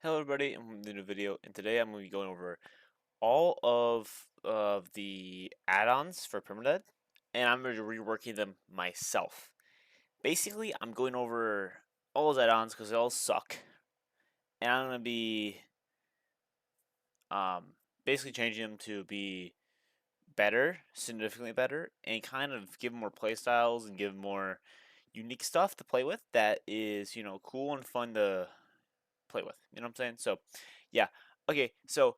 Hello everybody, I'm in the new video, and today I'm going to be going over all of the add-ons for Permadead, and I'm going to be reworking them myself. Basically, I'm going over all those add-ons because they all suck, and I'm going to be um, basically changing them to be better, significantly better, and kind of give them more playstyles and give them more unique stuff to play with that is, cool and fun to play with. You know what I'm saying? So, yeah. Okay, so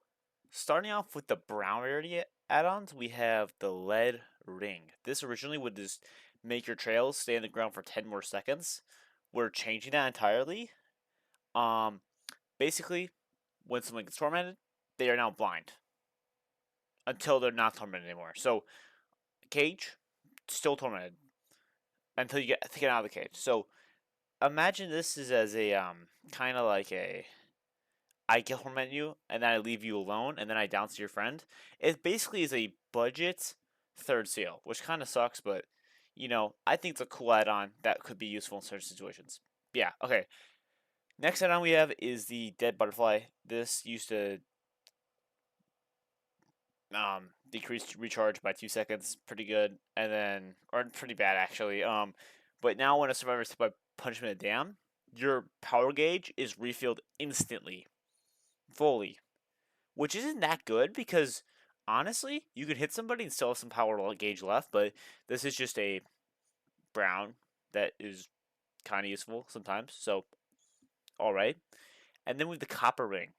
starting off with the brown rarity add-ons, we have the lead ring. This originally would just make your trails stay in the ground for 10 more seconds. We're changing that entirely. Um, Basically, when someone gets tormented, they are now blind until they're not tormented anymore. So, cage, still tormented until you get taken out of the cage. So, imagine this is as a kind of like a I torment you and then I leave you alone and then I downsize your friend. It basically is a budget third seal, which kind of sucks, but I think it's a cool add-on that could be useful in certain situations. Yeah, okay. Next add-on we have is the dead butterfly. This used to decrease recharge by 2 seconds, pretty good, and then or pretty bad actually. But now when a survivor is hit by punishment of dam, your power gauge is refilled instantly, fully, which isn't that good because honestly, you could hit somebody and still have some power gauge left, but this is just a brown that is kind of useful sometimes. So, all right. And then with the copper ring,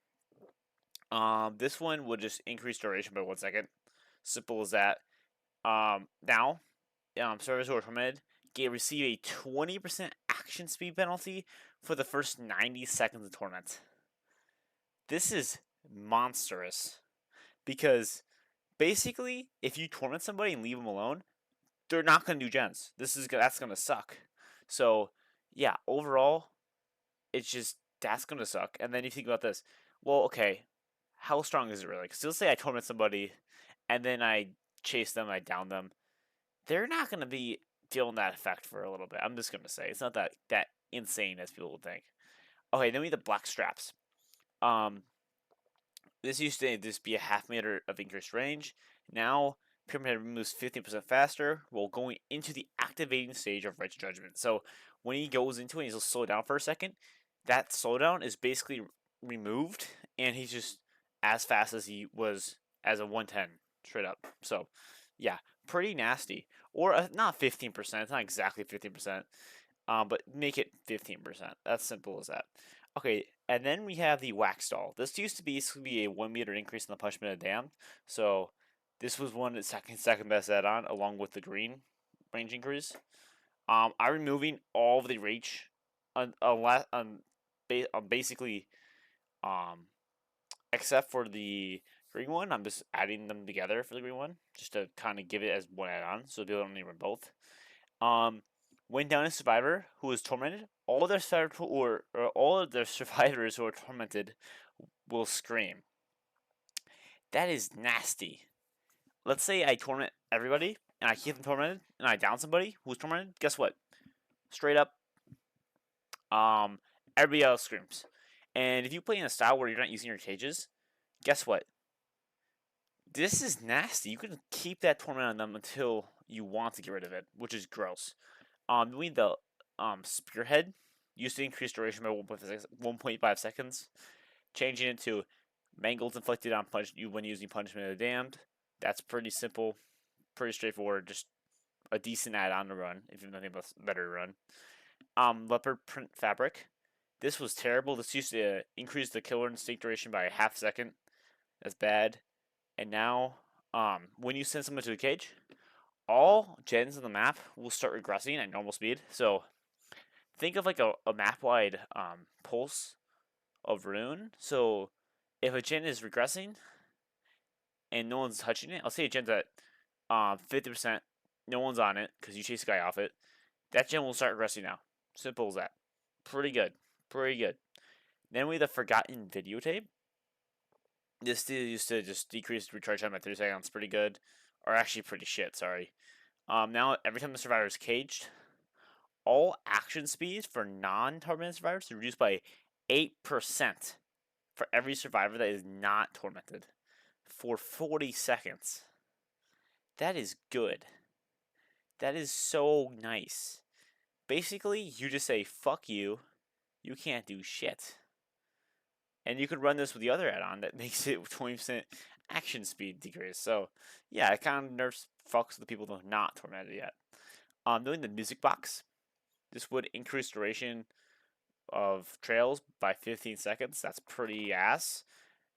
this one would just increase duration by 1 second. Simple as that. Now, servers who are tormented receive a 20% action speed penalty for the first 90 seconds of torment. This is monstrous because basically, if you torment somebody and leave them alone, they're not gonna do gens. That's gonna suck. So yeah, overall, it's just that's gonna suck. And then you think about this. Well, okay, how strong is it really? Because let's say I torment somebody, and then I chase them, I down them. They're not gonna be feeling that effect for a little bit. I'm just gonna say it's not that insane as people would think. Okay, then we have the black straps. Um, This used to just be a half meter of increased range. Now, Pyramid moves 15% faster while going into the activating stage of Righteous Judgment. So when he goes into it, he'll slow down for a second. That slowdown is basically removed, and he's just as fast as he was as a 110 straight up. So, yeah, pretty nasty. Or not 15%. It's not exactly 15%. But make it 15%. That's simple as that. Okay, and then we have the wax doll. This used to be a 1 meter increase in the punishment of damned. So this was one that second best add-on along with the green range increase. I'm removing all of the reach basically um except for the green one. I'm just adding them together for the green one just to kind of give it as one add-on so people don't need them both. Um, when down a survivor who is tormented, all of their survivors who are tormented will scream. That is nasty. Let's say I torment everybody and I keep them tormented and I down somebody who's tormented. Guess what? Straight up, um, everybody else screams. And if you play in a style where you're not using your cages, guess what? This is nasty. You can keep that torment on them until you want to get rid of it, which is gross. Doing the spearhead used to increase duration by 1.5 seconds. Changing it to mangles inflicted on you when using punishment of the damned. That's pretty simple, pretty straightforward. Just a decent add-on to run if you have nothing better to run. Leopard print fabric. This was terrible. This used to increase the killer instinct duration by a half second. That's bad. And now, when you send someone to a cage, all gens in the map will start regressing at normal speed. So think of like a map wide pulse of rune. So if a gen is regressing and no one's touching it, I'll say a gen's at 50%, no one's on it because you chase a guy off it. That gen will start regressing now. Simple as that. Pretty good. Pretty good. Then we have the Forgotten Videotape. This used to just decrease recharge time by 3 seconds. Pretty good. Or actually pretty shit, sorry. Now every time the survivor is caged, all action speeds for non-tormented survivors are reduced by 8%. for every survivor that is not tormented for 40 seconds. That is good. That is so nice. Basically, you just say, fuck you, you can't do shit. And you could run this with the other add-on that makes it 20% action speed decrease. So, yeah, it kind of nerfs fucks the people that are not tormented yet. Doing the music box, this would increase duration of trails by 15 seconds. That's pretty ass.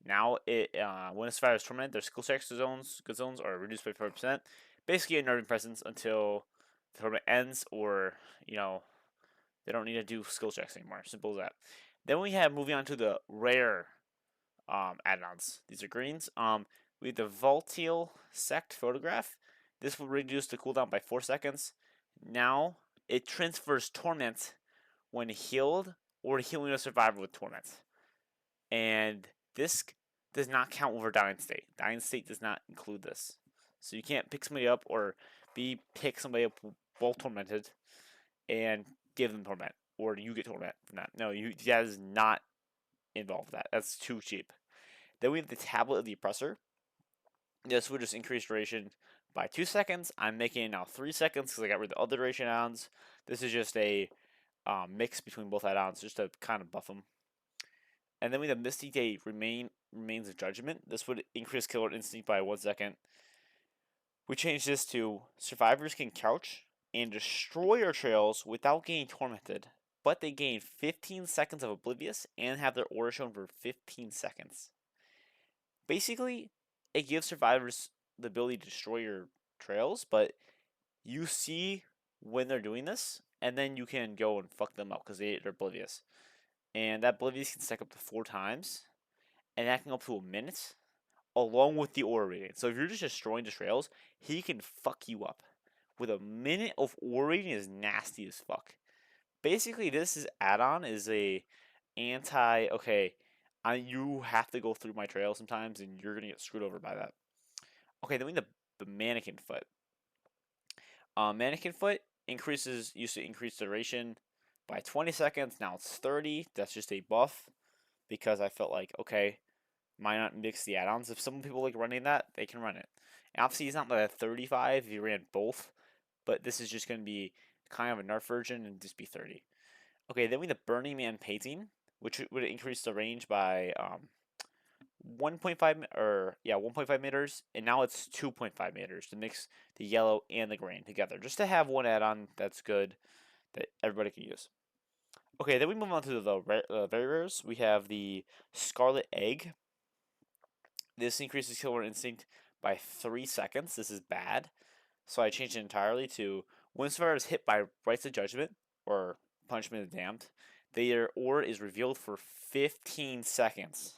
Now, when a survivor is tormented, their skill checks good zones are reduced by 4%. Basically, a nerfing presence until the tournament ends, or they don't need to do skill checks anymore. Simple as that. Then we have moving on to the rare add-ons. These are greens. We have the Volatile Sect Photograph. This will reduce the cooldown by 4 seconds. Now it transfers torment when healed or healing a survivor with torment. And this does not count over dying state. Dying state does not include this. So you can't pick somebody up or pick somebody up while tormented and give them torment, or you get torment from that. No, that is not involved with that. That's too cheap. Then we have the Tablet of the Oppressor. This would just increase duration by 2 seconds. I'm making it now 3 seconds because I got rid of the other duration add-ons. This is just a mix between both add-ons just to kind of buff them. And then we have Misty Day Remains of Judgment. This would increase killer instinct by 1 second. We changed this to survivors can couch and destroy your trails without getting tormented, but they gain 15 seconds of Oblivious and have their aura shown for 15 seconds. Basically, it gives survivors the ability to destroy your trails, but you see when they're doing this, and then you can go and fuck them up because they're Oblivious. And that Oblivious can stack up to 4 times, and that can go up to a minute, along with the aura rating. So if you're just destroying the trails, he can fuck you up. With a minute of aura rating is nasty as fuck. Basically, this add-on is a okay, you have to go through my trail sometimes, and you're gonna get screwed over by that. Okay, then we have the Mannequin Foot. Mannequin Foot used to increase duration by 20 seconds. Now it's 30. That's just a buff because I felt like, okay, why not mix the add-ons? If some people like running that, they can run it. And obviously, it's not like a 35 if you ran both, but this is just going to be kind of a nerf version and just be 30. Okay, then we have the Burning Man Painting, which would increase the range by 1.5 meters, and now it's 2.5 meters to mix the yellow and the green together, just to have one add-on that's good that everybody can use. Okay, then we move on to the very rares. We have the Scarlet Egg. This increases killer instinct by 3 seconds. This is bad, so I changed it entirely to when survivor is hit by Rites of Judgment or Punishment of the Damned, their aura is revealed for 15 seconds.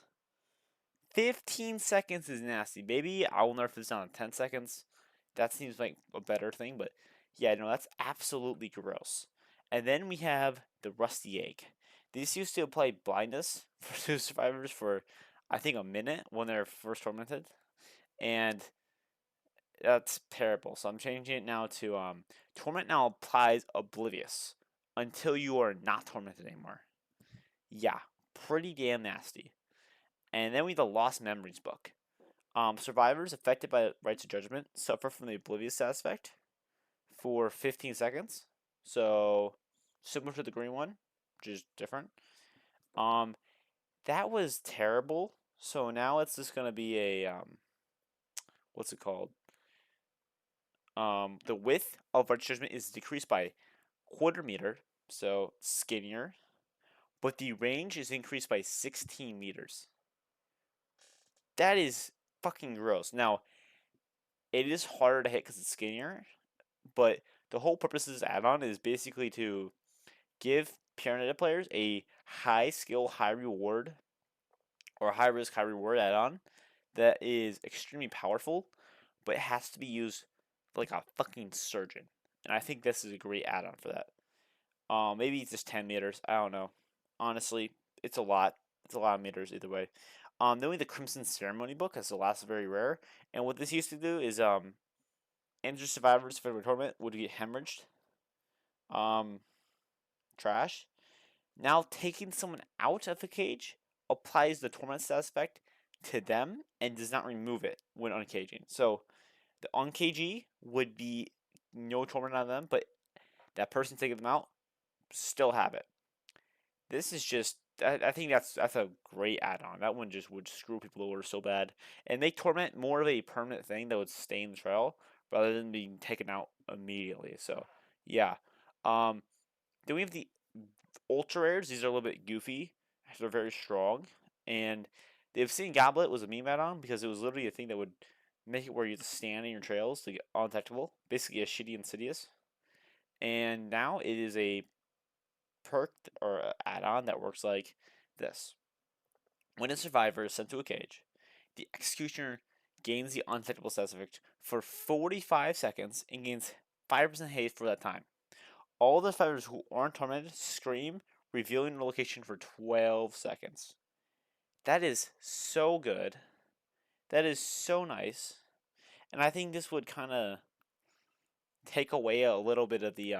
15 seconds is nasty. Maybe I will nerf this down to 10 seconds. That seems like a better thing, but yeah, no, that's absolutely gross. And then we have the Rusty Egg. These used to apply blindness for survivors for, I think, a minute when they're first tormented. And that's terrible. So I'm changing it now to Torment now applies Oblivious until you are not tormented anymore. Yeah, pretty damn nasty. And then we have the Lost Memories book. Survivors affected by Rites of Judgment suffer from the Oblivious stat effect for 15 seconds. So similar to the green one, which is different. That was terrible. So now it's just gonna be a what's it called? The width of Rites of Judgment is decreased by 1/4 meter, so skinnier, but the range is increased by 16 meters. That is fucking gross. Now, it is harder to hit because it's skinnier, but the whole purpose of this add-on is basically to give Pyramid players a high skill, high reward, or high risk, high reward add-on that is extremely powerful, but it has to be used like a fucking surgeon. And I think this is a great add-on for that. Maybe it's just 10 meters. I don't know. Honestly, it's a lot. It's a lot of meters either way. Then we have the Crimson Ceremony book. That's the last very rare. And what this used to do is injured survivors of torment would get hemorrhaged. Trash. Now taking someone out of the cage applies the torment status effect to them and does not remove it when uncaging. So the uncagee would be no torment on them, but that person taking them out still have it. This is just I think that's a great add-on. That one just would screw people over so bad. And make torment more of a permanent thing that would stay in the trail rather than being taken out immediately. So yeah. Um then we have the ultra rares. These are a little bit goofy. They're very strong. And the Obsidian Goblet was a meme add-on because it was literally a thing that would make it where you have to stand in your trails to get undetectable. Basically a shitty Insidious. And now it is a perk or add-on that works like this. When a survivor is sent to a cage, the executioner gains the undetectable status effect for 45 seconds and gains 5% haste for that time. All the survivors who aren't tormented scream, revealing the location for 12 seconds. That is so good. That is so nice. And I think this would kind of take away a little bit of the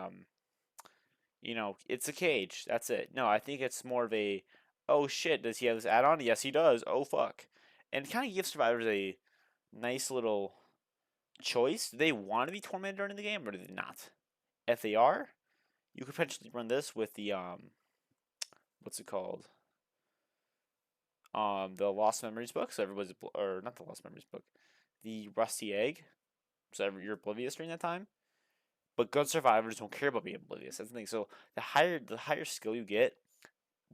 it's a cage. That's it. No, I think it's more of a, oh shit, does he have this add-on? Yes, he does. Oh fuck. And it kind of gives survivors a nice little choice. Do they want to be tormented during the game or do they not? If they are, you could potentially run this with the what's it called? The Lost Memories book. So everybody's or not the Lost Memories book, the Rusty Egg. So you're oblivious during that time. But good survivors don't care about being oblivious. That's the thing. So the higher skill you get,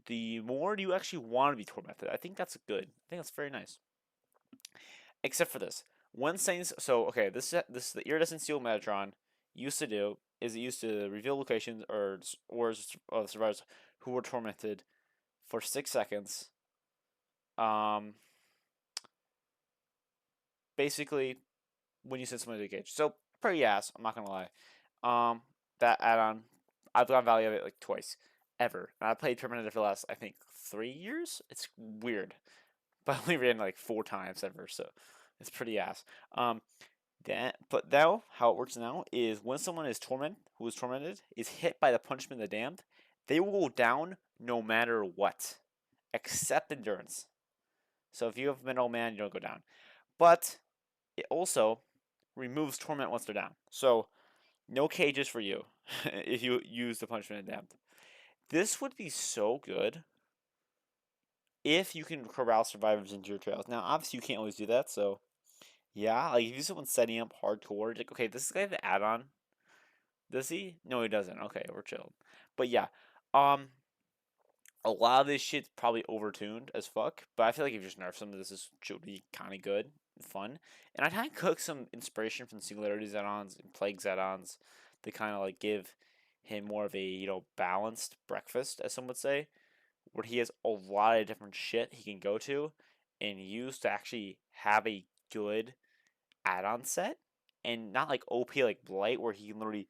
the more you actually want to be tormented. I think that's good. I think that's very nice. Except for this. When Saints, so okay, this is the iridescent steel Metatron used to do is it used to reveal locations or of survivors who were tormented for 6 seconds. Um, basically when you send someone to the cage. So pretty ass. I'm not gonna lie. That add-on, I've got value of it like twice, ever. And I played Terminator for the last I think 3 years. It's weird, but I only ran like 4 times ever, so it's pretty ass. But now how it works now is when someone who is tormented, is hit by the punishment of the damned, they will go down no matter what, except endurance. So if you have Mental Man, you don't go down. But it also removes torment once they're down. So no cages for you if you use the punishment of the damned. This would be so good if you can corral survivors into your trails. Now, obviously, you can't always do that, so yeah, like if you someone setting up hardcore, like okay, this guy have the add-on. Does he? No, he doesn't. Okay, we're chilled. But yeah, um, a lot of this shit's probably overtuned as fuck. But I feel like if you just nerf some of this, should be kind of good and fun. And I kind of cook some inspiration from Singularities add-ons and Plagues add-ons to kind of like give him more of a balanced breakfast, as some would say, where he has a lot of different shit he can go to and use to actually have a good add-on set, and not like OP like Blight where he can literally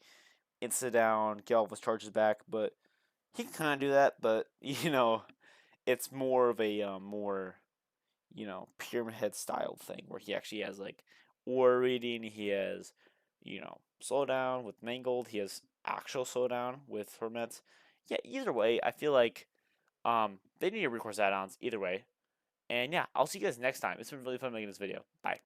insta down, get all of his charges back, but he can kind of do that, but it's more of a more pyramid head style thing where he actually has like aura reading, he has slowdown with Mangled, he has actual slowdown with Hermit. Yeah, either way, I feel like they need to recourse add-ons either way. And yeah, I'll see you guys next time. It's been really fun making this video. Bye.